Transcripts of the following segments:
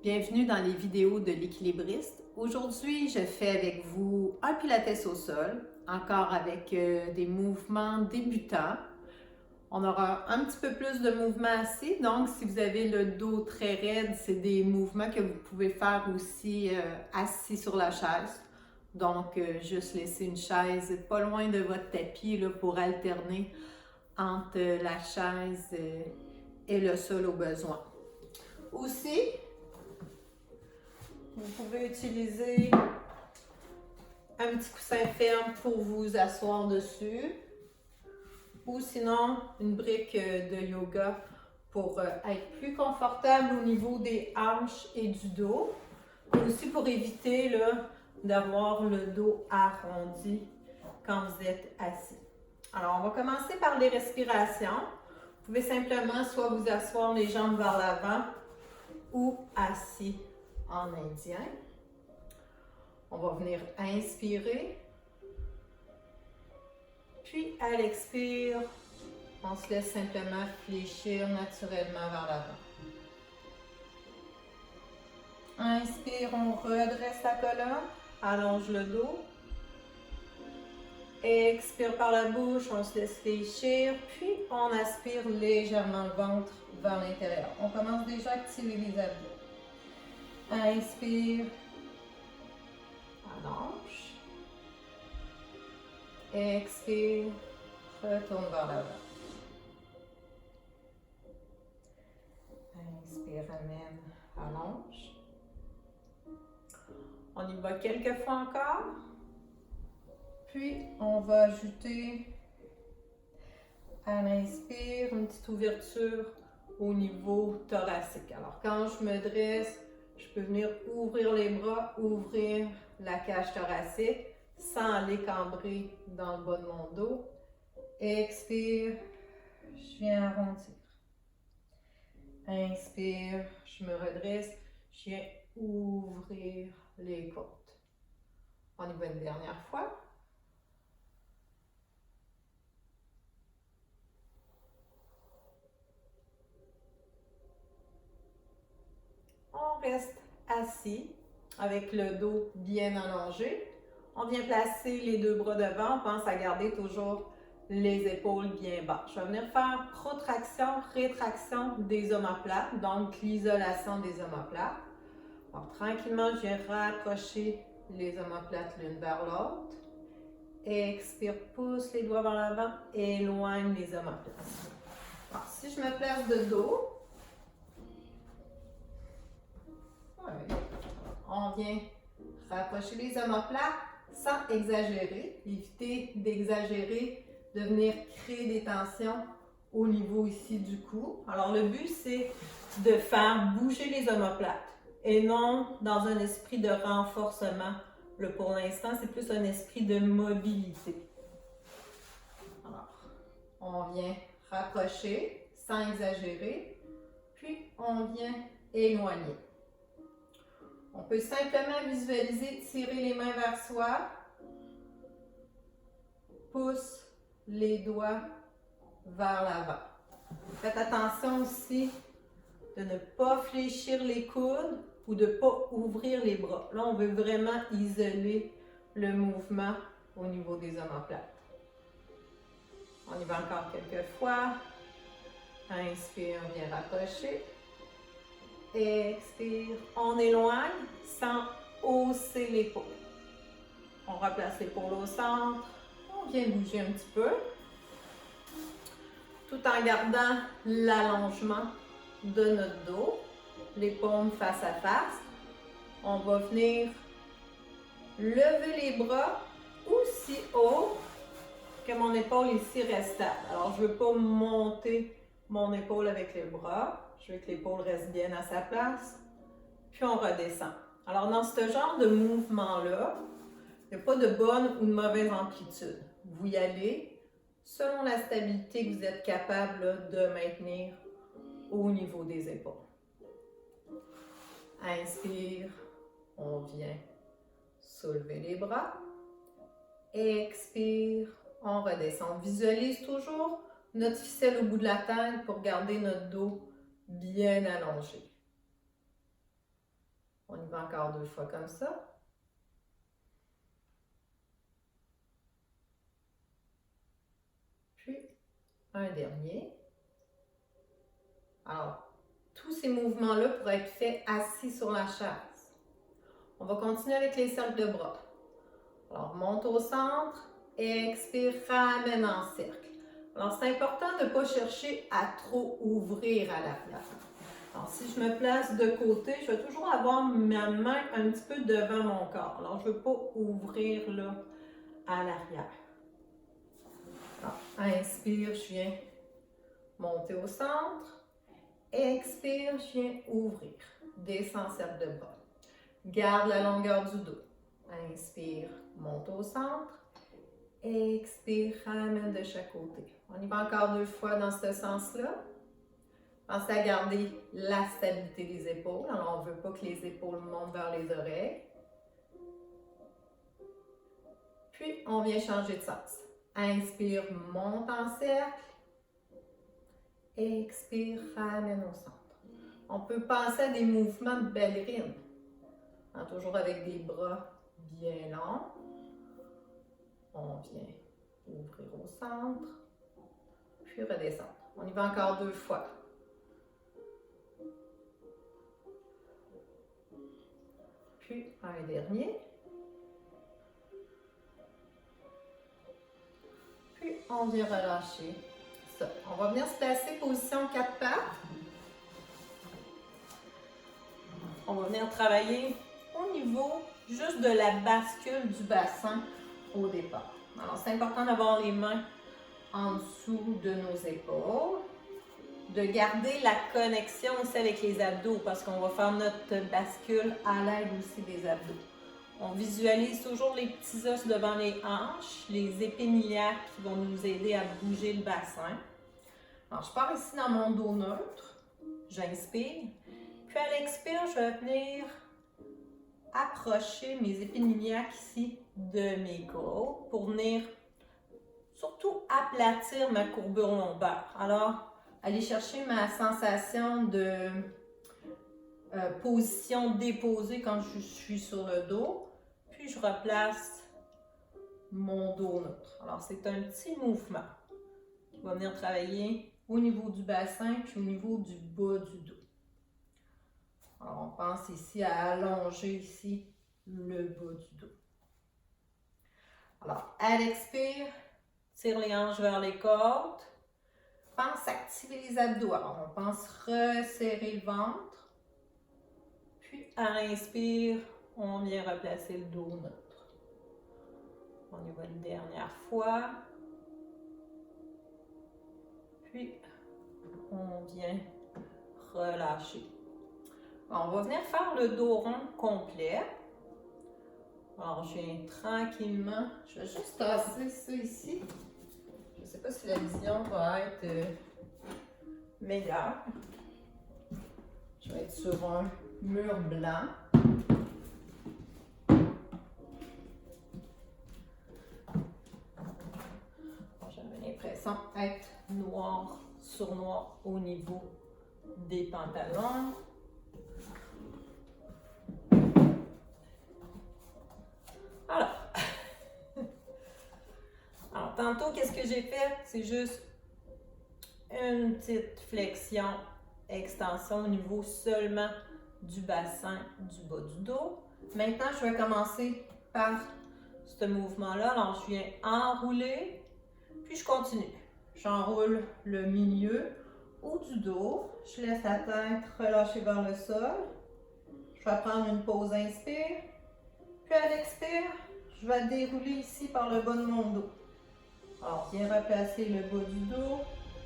Bienvenue dans les vidéos de l'équilibriste. Aujourd'hui, je fais avec vous un pilates au sol, encore avec des mouvements débutants. On aura un petit peu plus de mouvements assis, donc si vous avez le dos très raide, c'est des mouvements que vous pouvez faire aussi assis sur la chaise. Donc, juste laisser une chaise pas loin de votre tapis là, pour alterner entre la chaise et le sol au besoin. Aussi, vous pouvez utiliser un petit coussin ferme pour vous asseoir dessus ou sinon une brique de yoga pour être plus confortable au niveau des hanches et du dos. Et aussi pour éviter d'avoir le dos arrondi quand vous êtes assis. Alors, on va commencer par les respirations. Vous pouvez simplement soit vous asseoir les jambes vers l'avant ou assis en indien. On va venir inspirer. Puis à l'expire, on se laisse simplement fléchir naturellement vers l'avant. Inspire, on redresse la colonne, allonge le dos. Expire par la bouche, on se laisse fléchir. Puis on aspire légèrement le ventre vers l'intérieur. On commence déjà à activer les abdos. Inspire. Allonge. Expire. Retourne vers l'avant. Inspire, ramène. Allonge. On y va quelques fois encore. Puis, on va ajouter à l'inspire une petite ouverture au niveau thoracique. Alors, quand je me dresse, je peux venir ouvrir les bras, ouvrir la cage thoracique sans aller cambrer dans le bas de mon dos. Expire, je viens arrondir. Inspire, je me redresse, je viens ouvrir les côtes. On y va une dernière fois. On reste assis avec le dos bien allongé. On vient placer les deux bras devant. On pense à garder toujours les épaules bien bas. Je vais venir faire protraction, rétraction des omoplates, donc l'isolation des omoplates. Alors, tranquillement, je viens rapprocher les omoplates l'une vers l'autre. Expire, pousse les doigts vers l'avant, éloigne les omoplates. Alors, si je me place de dos, on vient rapprocher les omoplates sans exagérer. Éviter d'exagérer, de venir créer des tensions au niveau ici du cou. Alors le but, c'est de faire bouger les omoplates et non dans un esprit de renforcement. Pour l'instant, c'est plus un esprit de mobilité. Alors, on vient rapprocher sans exagérer, puis on vient éloigner. On peut simplement visualiser, tirer les mains vers soi, pousse les doigts vers l'avant. Faites attention aussi de ne pas fléchir les coudes ou de ne pas ouvrir les bras. Là, on veut vraiment isoler le mouvement au niveau des omoplates. On y va encore quelques fois. Inspire, on vient rapprocher. Expire, on éloigne sans hausser l'épaule. On replace l'épaule au centre. On vient bouger un petit peu. Tout en gardant l'allongement de notre dos. Les paumes face à face. On va venir lever les bras aussi haut que mon épaule ici reste stable. Alors, je ne veux pas monter mon épaule avec les bras. Je veux que l'épaule reste bien à sa place. Puis on redescend. Alors, dans ce genre de mouvement-là, il n'y a pas de bonne ou de mauvaise amplitude. Vous y allez selon la stabilité que vous êtes capable de maintenir au niveau des épaules. Inspire, on vient soulever les bras. Expire, on redescend. On visualise toujours notre ficelle au bout de la tête pour garder notre dos bien allongé. On y va encore 2 fois comme ça. Puis, un dernier. Alors, tous ces mouvements-là pourraient être faits assis sur la chaise. On va continuer avec les cercles de bras. Alors, monte au centre, expire, ramène en cercle. Alors, c'est important de ne pas chercher à trop ouvrir à l'arrière. Alors, si je me place de côté, je vais toujours avoir ma main un petit peu devant mon corps. Alors, je ne veux pas ouvrir là à l'arrière. Inspire, je viens monter au centre. Expire, je viens ouvrir. Descends cercle de bras. Garde la longueur du dos. Inspire, monte au centre. Expire, ramène de chaque côté. On y va encore 2 fois dans ce sens-là. Pensez à garder la stabilité des épaules. Alors, on ne veut pas que les épaules montent vers les oreilles. Puis, on vient changer de sens. Inspire, monte en cercle. Expire, ramène au centre. On peut penser à des mouvements de ballerine. Toujours avec des bras bien longs. On vient ouvrir au centre, puis redescendre. On y va encore 2 fois. Puis un dernier. Puis on vient relâcher ça. On va venir se placer position 4 pattes. On va venir travailler au niveau juste de la bascule du bassin au départ. Alors, c'est important d'avoir les mains en dessous de nos épaules, de garder la connexion aussi avec les abdos parce qu'on va faire notre bascule à l'aide aussi des abdos. On visualise toujours les petits os devant les hanches, les épines iliaques qui vont nous aider à bouger le bassin. Alors, je pars ici dans mon dos neutre, j'inspire, puis à l'expire, je vais venir approcher mes épines iliaques ici de mes côtes pour venir surtout aplatir ma courbure lombaire. Alors, aller chercher ma sensation de position déposée quand je suis sur le dos, puis je replace mon dos neutre. Alors, c'est un petit mouvement qui va venir travailler au niveau du bassin puis au niveau du bas du dos. Alors, on pense ici à allonger ici le bas du dos. Alors, à l'expire, tire les hanches vers les côtes. Pense activer les abdos. Alors, on pense resserrer le ventre. Puis, à l'inspire, on vient replacer le dos neutre. On y va une dernière fois. Puis, on vient relâcher. On va venir faire le dos rond complet. Alors, je viens tranquillement. Je vais juste tasser ça ici. Je ne sais pas si la vision va être meilleure. Je vais être sur un mur blanc. J'avais l'impression d'être noir sur noir au niveau des pantalons. Alors, tantôt, qu'est-ce que j'ai fait? C'est juste une petite flexion, extension au niveau seulement du bassin, du bas du dos. Maintenant, je vais commencer par ce mouvement-là. Alors, je viens enrouler, puis je continue. J'enroule le milieu ou du dos. Je laisse la tête relâcher vers le sol. Je vais prendre une pause inspire. Puis à l'expire, je vais dérouler ici par le bas de mon dos. Alors, viens replacer le bas du dos,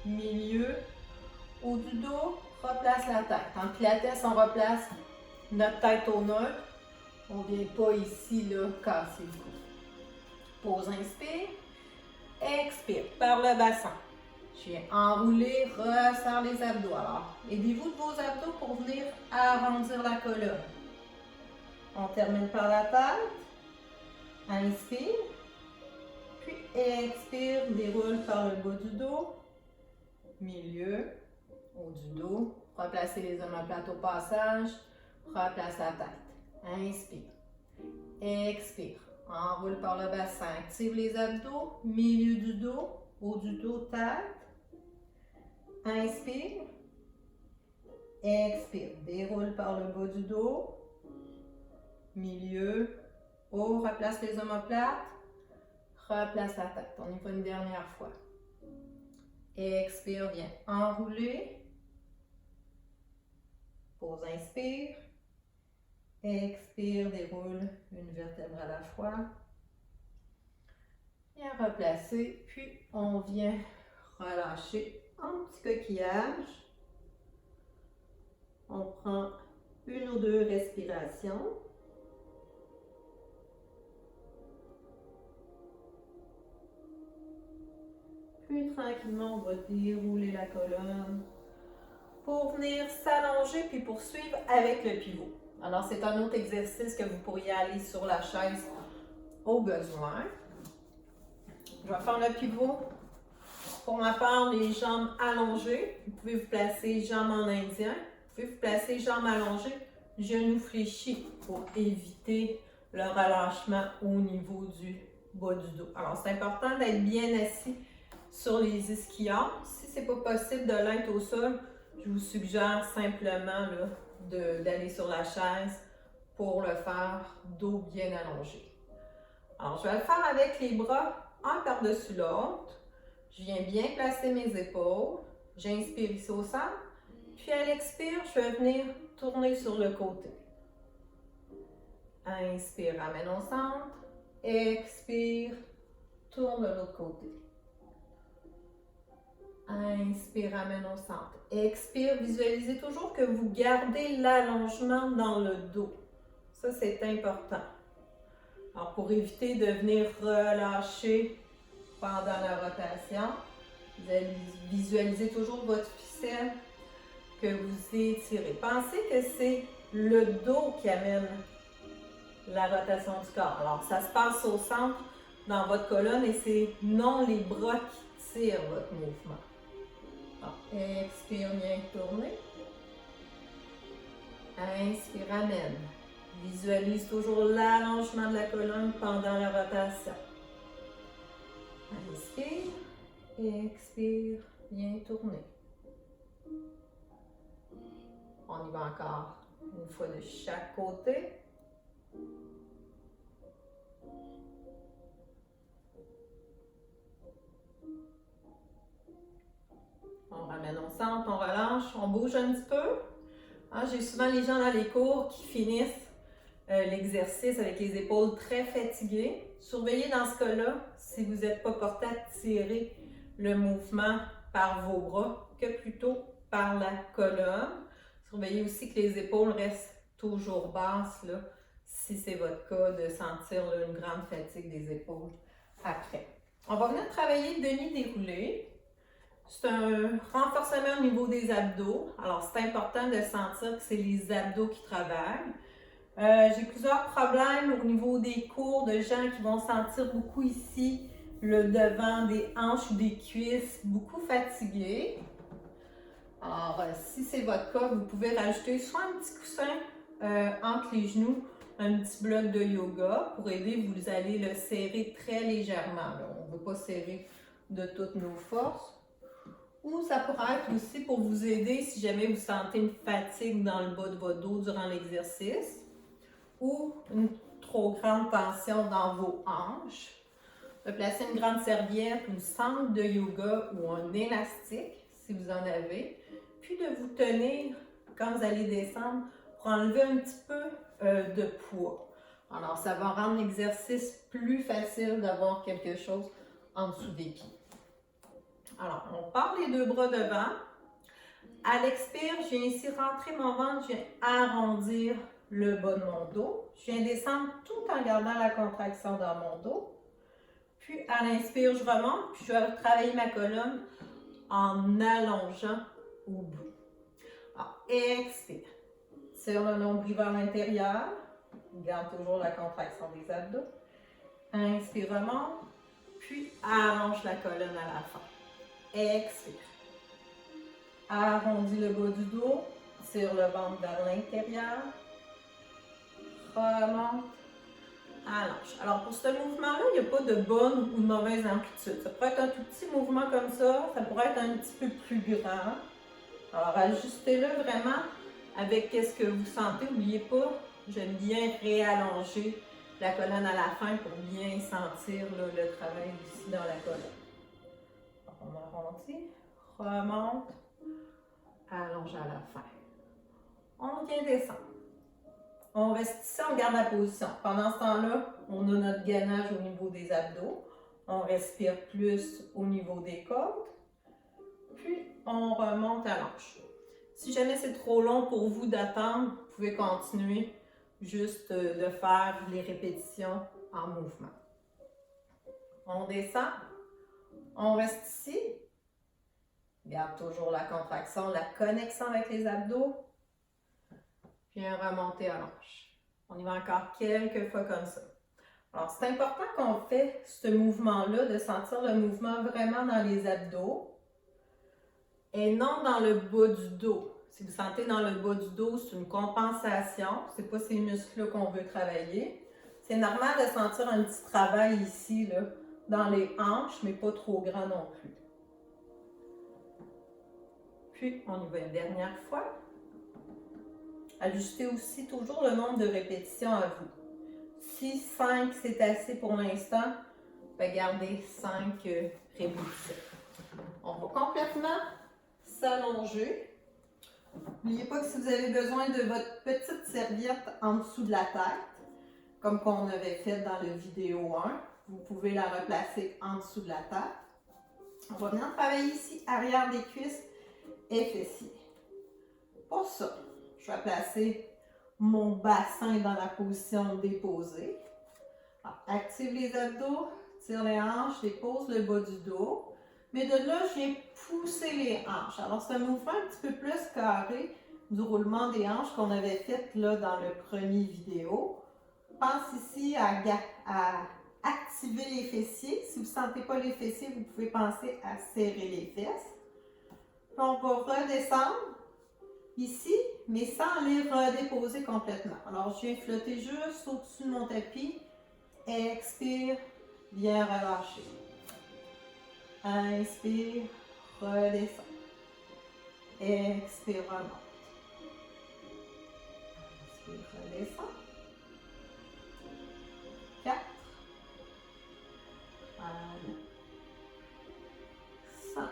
milieu, haut du dos, replace la tête. En pilates, on replace notre tête au neutre. On ne vient pas ici, là, casser le cou. Pause, inspire. Expire par le bassin. Je viens enrouler, resserre les abdos. Alors, aidez-vous de vos abdos pour venir arrondir la colonne. On termine par la tête. Inspire. Puis expire, déroule par le bas du dos. Milieu, haut du dos. Replacez les omoplates au passage. Replace la tête. Inspire. Expire. Enroule par le bassin. Active les abdos. Milieu du dos. Haut du dos, tête. Inspire. Expire. Déroule par le bas du dos. Milieu. Haut. Replace les omoplates. Replace la tête. On y va une dernière fois. Expire, viens enrouler. Pause, inspire. Expire, déroule une vertèbre à la fois. Bien replacer, puis on vient relâcher un petit coquillage. On prend une ou deux respirations. Puis tranquillement, on va dérouler la colonne pour venir s'allonger puis poursuivre avec le pivot. Alors, c'est un autre exercice que vous pourriez aller sur la chaise au besoin. Je vais faire le pivot. Pour ma part, les jambes allongées. Vous pouvez vous placer jambes en indien. Vous pouvez vous placer jambes allongées, genoux fléchis pour éviter le relâchement au niveau du bas du dos. Alors, c'est important d'être bien assis sur les ischions. Si ce n'est pas possible de l'être au sol, je vous suggère simplement d'aller sur la chaise pour le faire dos bien allongé. Alors, je vais le faire avec les bras un par-dessus l'autre. Je viens bien placer mes épaules. J'inspire ici au centre. Puis à l'expire, je vais venir tourner sur le côté. Inspire, ramène au centre. Expire, tourne de l'autre côté. Inspire, ramène au centre. Expire, visualisez toujours que vous gardez l'allongement dans le dos. Ça, c'est important. Alors, pour éviter de venir relâcher pendant la rotation, vous allez visualiser toujours votre ficelle que vous étirez. Pensez que c'est le dos qui amène la rotation du corps. Alors, ça se passe au centre dans votre colonne et c'est non les bras qui tirent votre mouvement. Expire, bien tourner. Inspire, ramène. Visualise toujours l'allongement de la colonne pendant la rotation. Inspire, expire, bien tourner. On y va encore une fois de chaque côté. On ramène au centre, on relâche, on bouge un petit peu. Hein, j'ai souvent les gens dans les cours qui finissent l'exercice avec les épaules très fatiguées. Surveillez dans ce cas-là si vous n'êtes pas porté à tirer le mouvement par vos bras que plutôt par la colonne. Surveillez aussi que les épaules restent toujours basses là, si c'est votre cas de sentir là, une grande fatigue des épaules après. On va venir travailler demi-déroulé. C'est un renforcement au niveau des abdos. Alors, c'est important de sentir que c'est les abdos qui travaillent. J'ai plusieurs problèmes au niveau des cours de gens qui vont sentir beaucoup ici le devant des hanches ou des cuisses, beaucoup fatigués. Alors, si c'est votre cas, vous pouvez rajouter soit un petit coussin entre les genoux, un petit bloc de yoga pour aider, vous allez le serrer très légèrement. Là. On ne veut pas serrer de toutes nos forces. Ou ça pourrait être aussi pour vous aider si jamais vous sentez une fatigue dans le bas de votre dos durant l'exercice ou une trop grande tension dans vos hanches. De placer une grande serviette, une sangle de yoga ou un élastique si vous en avez, puis de vous tenir quand vous allez descendre pour enlever un petit peu de poids. Alors ça va rendre l'exercice plus facile d'avoir quelque chose en dessous des pieds. Alors, on part les deux bras devant. À l'expire, je viens ici rentrer mon ventre, je viens arrondir le bas de mon dos. Je viens descendre tout en gardant la contraction dans mon dos. Puis à l'inspire, je remonte, puis je vais travailler ma colonne en allongeant au bout. Alors, expire. Tire le nombril vers l'intérieur. Garde toujours la contraction des abdos. Inspire, remonte. Puis allonge la colonne à la fin. Expire. Arrondis le bas du dos. Tire le ventre vers l'intérieur. remonte, allonge. Alors pour ce mouvement-là, il n'y a pas de bonne ou de mauvaise amplitude. Ça pourrait être un tout petit mouvement comme ça pourrait être un petit peu plus grand. Alors ajustez-le vraiment avec ce que vous sentez. N'oubliez pas, j'aime bien réallonger la colonne à la fin pour bien sentir là, le travail ici dans la colonne. Alors, on arrondit, remonte, allonge à la fin. On vient descendre. On reste ici, on garde la position. Pendant ce temps-là, on a notre gainage au niveau des abdos. On respire plus au niveau des côtes. Puis, on remonte à l'anche. Si jamais c'est trop long pour vous d'attendre, vous pouvez continuer juste de faire les répétitions en mouvement. On descend. On reste ici. Garde toujours la contraction, la connexion avec les abdos. Puis un remonté à l'anche. On y va encore quelques fois comme ça. Alors, c'est important qu'on fait ce mouvement-là, de sentir le mouvement vraiment dans les abdos et non dans le bas du dos. Si vous sentez dans le bas du dos, c'est une compensation. Ce n'est pas ces muscles-là qu'on veut travailler. C'est normal de sentir un petit travail ici, là, dans les hanches, mais pas trop grand non plus. Puis, on y va une dernière fois. Ajustez aussi toujours le nombre de répétitions à vous. Si 5 c'est assez pour l'instant, gardez 5 répétitions. On va complètement s'allonger. N'oubliez pas que si vous avez besoin de votre petite serviette en dessous de la tête, comme qu'on avait fait dans la vidéo 1, vous pouvez la replacer en dessous de la tête. On va venir travailler ici, arrière des cuisses et fessiers. Pour ça, je vais placer mon bassin dans la position déposée. Alors, active les abdos, tire les hanches, dépose le bas du dos. Mais de là, je viens pousser les hanches. Alors, c'est un mouvement un petit peu plus carré du roulement des hanches qu'on avait fait là dans le premier vidéo. Pense ici à activer les fessiers. Si vous ne sentez pas les fessiers, vous pouvez penser à serrer les fesses. Puis on va redescendre ici, mais sans les redéposer complètement. Alors, je viens flotter juste au-dessus de mon tapis. Expire, bien relâcher. Inspire, redescend. Expire, remonte. Inspire, redescend. 4. 5.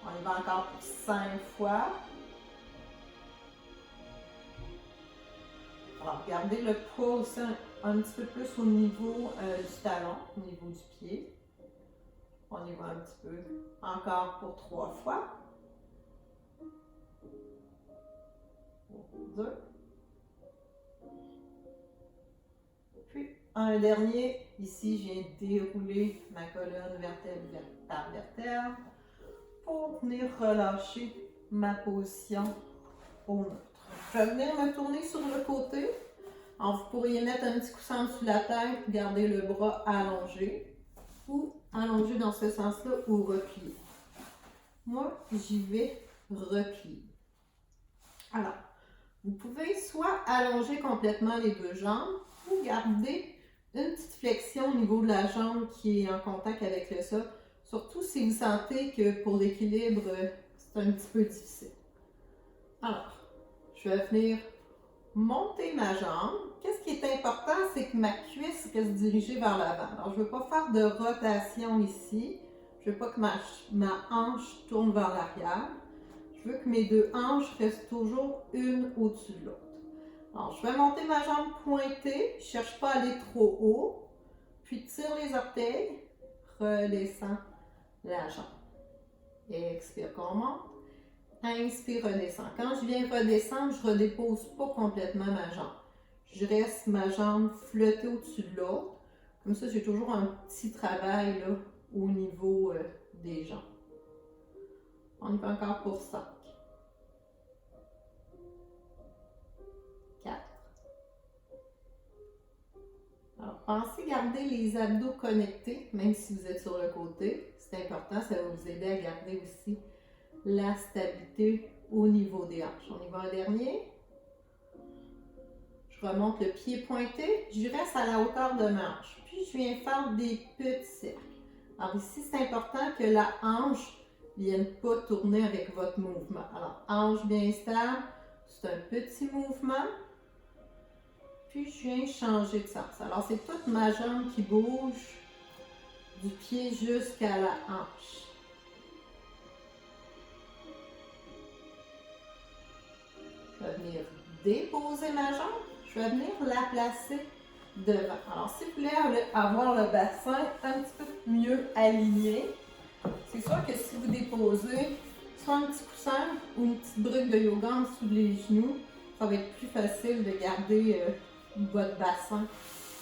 On y va encore pour 5 fois. Alors, gardez le poids aussi un petit peu plus au niveau du talon, au niveau du pied. On y va un petit peu encore pour 3 fois. 2. Puis, un dernier. Ici, je viens dérouler ma colonne vertèbre par vertèbre pour venir relâcher ma position au neutre. Je vais venir me tourner sur le côté. Alors, vous pourriez mettre un petit coussin sous la tête, garder le bras allongé ou allongé dans ce sens-là ou replié. Moi, j'y vais replié. Alors, vous pouvez soit allonger complètement les deux jambes ou garder une petite flexion au niveau de la jambe qui est en contact avec le sol. Surtout si vous sentez que pour l'équilibre, c'est un petit peu difficile. Alors, je vais venir monter ma jambe. Qu'est-ce qui est important, c'est que ma cuisse reste dirigée vers l'avant. Alors, je ne veux pas faire de rotation ici. Je ne veux pas que ma hanche tourne vers l'arrière. Je veux que mes deux hanches restent toujours une au-dessus de l'autre. Alors, je vais monter ma jambe pointée. Je ne cherche pas à aller trop haut. Puis, tire les orteils. Redescends la jambe. Expire qu'on monte. Inspire, redescends. Quand je viens redescendre, je ne redépose pas complètement ma jambe. Je reste ma jambe flottée au-dessus de l'autre. Comme ça, j'ai toujours un petit travail là, au niveau des jambes. On y va encore pour 5. 4. Alors, pensez garder les abdos connectés, même si vous êtes sur le côté. C'est important, ça va vous aider à garder aussi la stabilité au niveau des hanches. On y va un dernier. Je remonte le pied pointé, je reste à la hauteur de ma hanche. Puis je viens faire des petits cercles. Alors ici, c'est important que la hanche ne vienne pas tourner avec votre mouvement. Alors, hanche bien stable, c'est un petit mouvement. Puis je viens changer de sens. Alors, c'est toute ma jambe qui bouge du pied jusqu'à la hanche. Je vais venir déposer ma jambe. Je vais venir la placer devant. Alors, si vous voulez avoir le bassin un petit peu mieux aligné, c'est sûr que si vous déposez soit un petit coussin ou une petite brique de yoga en dessous des genoux, ça va être plus facile de garder votre bassin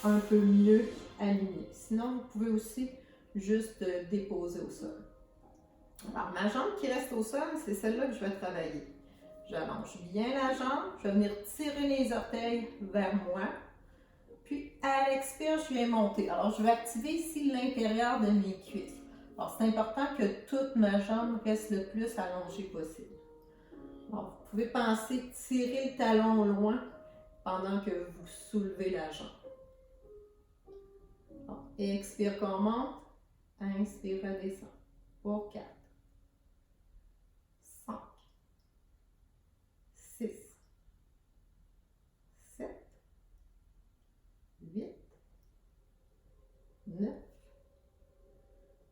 un peu mieux aligné. Sinon, vous pouvez aussi juste déposer au sol. Alors, ma jambe qui reste au sol, c'est celle-là que je vais travailler. J'allonge bien la jambe, je vais venir tirer les orteils vers moi. Puis, à l'expire, je viens monter. Alors, je vais activer ici l'intérieur de mes cuisses. Alors, c'est important que toute ma jambe reste le plus allongée possible. Alors, vous pouvez penser tirer le talon au loin pendant que vous soulevez la jambe. Alors, expire qu'on monte. Inspire, redescend. Pour 4, 5, 6, 7, 8, 9,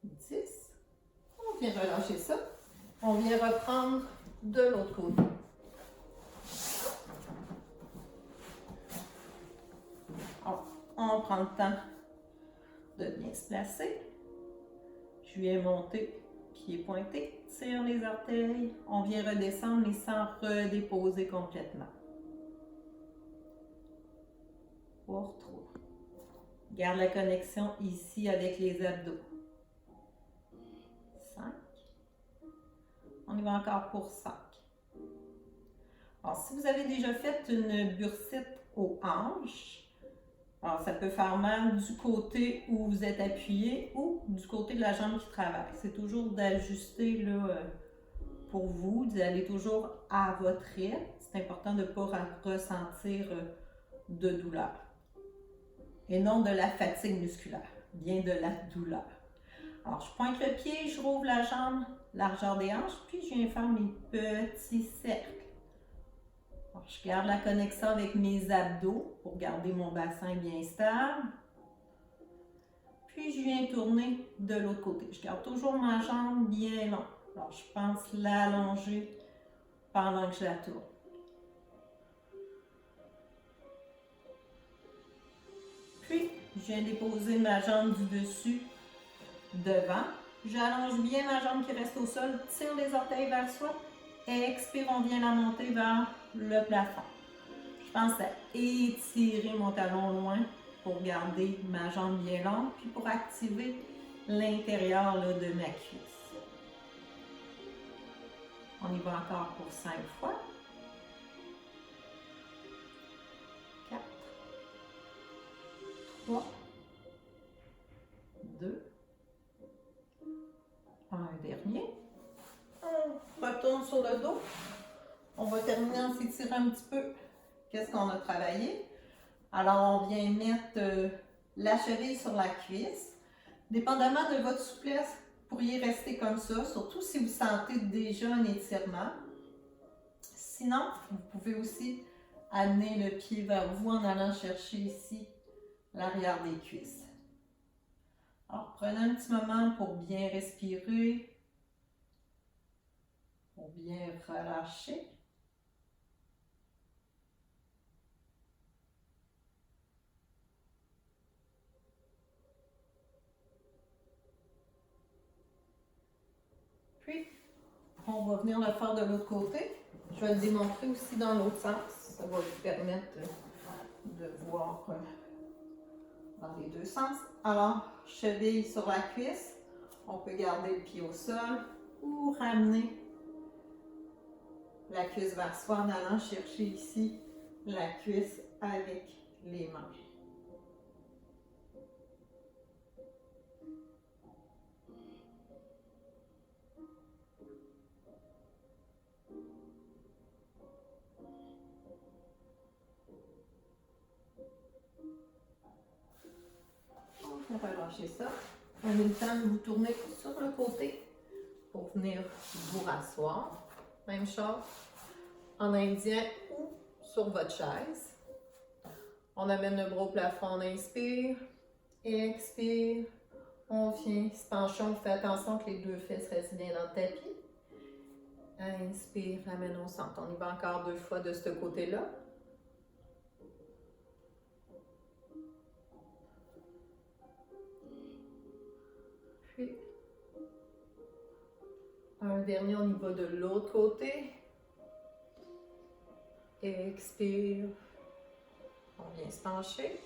10. On vient relâcher ça. On vient reprendre de l'autre côté. Alors, on prend le temps de bien se placer. Je viens monter, pied pointé, tire les orteils. On vient redescendre mais sans redéposer complètement. Pour 3. Garde la connexion ici avec les abdos. 5. On y va encore pour 5. Alors, si vous avez déjà fait une bursite aux hanches, alors ça peut faire mal du côté où vous êtes appuyé ou du côté de la jambe qui travaille. C'est toujours d'ajuster pour vous, d'aller toujours à votre rythme. C'est important de ne pas ressentir de douleur. Et non de la fatigue musculaire, bien de la douleur. Alors, je pointe le pied, je rouvre la jambe, largeur des hanches, puis je viens faire mes petits cercles. Alors, je garde la connexion avec mes abdos pour garder mon bassin bien stable. Puis, je viens tourner de l'autre côté. Je garde toujours ma jambe bien longue. Alors, je pense l'allonger pendant que je la tourne. Puis, je viens déposer ma jambe du dessus devant. J'allonge bien ma jambe qui reste au sol, tire les orteils vers soi. Expire, on vient la monter vers le plafond. Je pense à étirer mon talon loin pour garder ma jambe bien longue, puis pour activer l'intérieur de ma cuisse. On y va encore pour 5 fois. 4, 3, 2, un dernier. On retourne sur le dos. On va terminer en s'étirant un petit peu. Qu'est-ce qu'on a travaillé? Alors, on vient mettre la cheville sur la cuisse. Dépendamment de votre souplesse, vous pourriez rester comme ça, surtout si vous sentez déjà un étirement. Sinon, vous pouvez aussi amener le pied vers vous en allant chercher ici l'arrière des cuisses. Alors, prenez un petit moment pour bien respirer, pour bien relâcher. Puis, on va venir le faire de l'autre côté. Je vais le démontrer aussi dans l'autre sens. Ça va vous permettre de voir dans les deux sens. Alors, cheville sur la cuisse. On peut garder le pied au sol ou ramener la cuisse vers soi en allant chercher ici la cuisse avec les mains. On va relâcher ça. On a le temps de vous tourner sur le côté pour venir vous rasseoir. Même chose en indien ou sur votre chaise. On amène le bras au plafond, on inspire, expire. On vient se pencher, on fait attention que les deux fesses restent bien dans le tapis. Inspire, ramène au centre. On y va encore 2 fois de ce côté-là. Puis, un dernier, on y va de l'autre côté. Expire. On vient se pencher.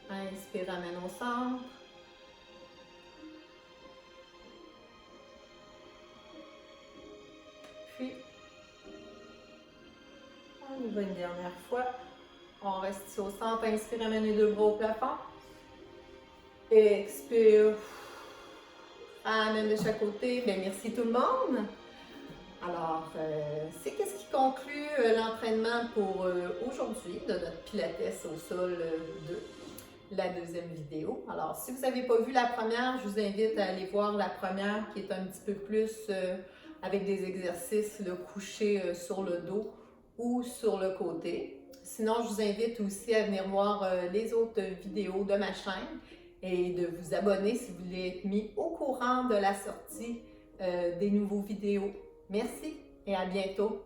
Inspire, ramène au centre. Puis, on y va une dernière fois. On reste ici au centre. Inspire, ramène les 2 bras au plafond. Expire. Ramène de chaque côté. Bien, merci tout le monde. Alors, c'est ce qui conclut l'entraînement pour aujourd'hui de notre Pilates au sol 2, la deuxième vidéo. Alors, si vous n'avez pas vu la première, je vous invite à aller voir la première qui est un petit peu plus avec des exercices le couché sur le dos ou sur le côté. Sinon, je vous invite aussi à venir voir les autres vidéos de ma chaîne et de vous abonner si vous voulez être mis au courant de la sortie des nouveaux vidéos. Merci et à bientôt.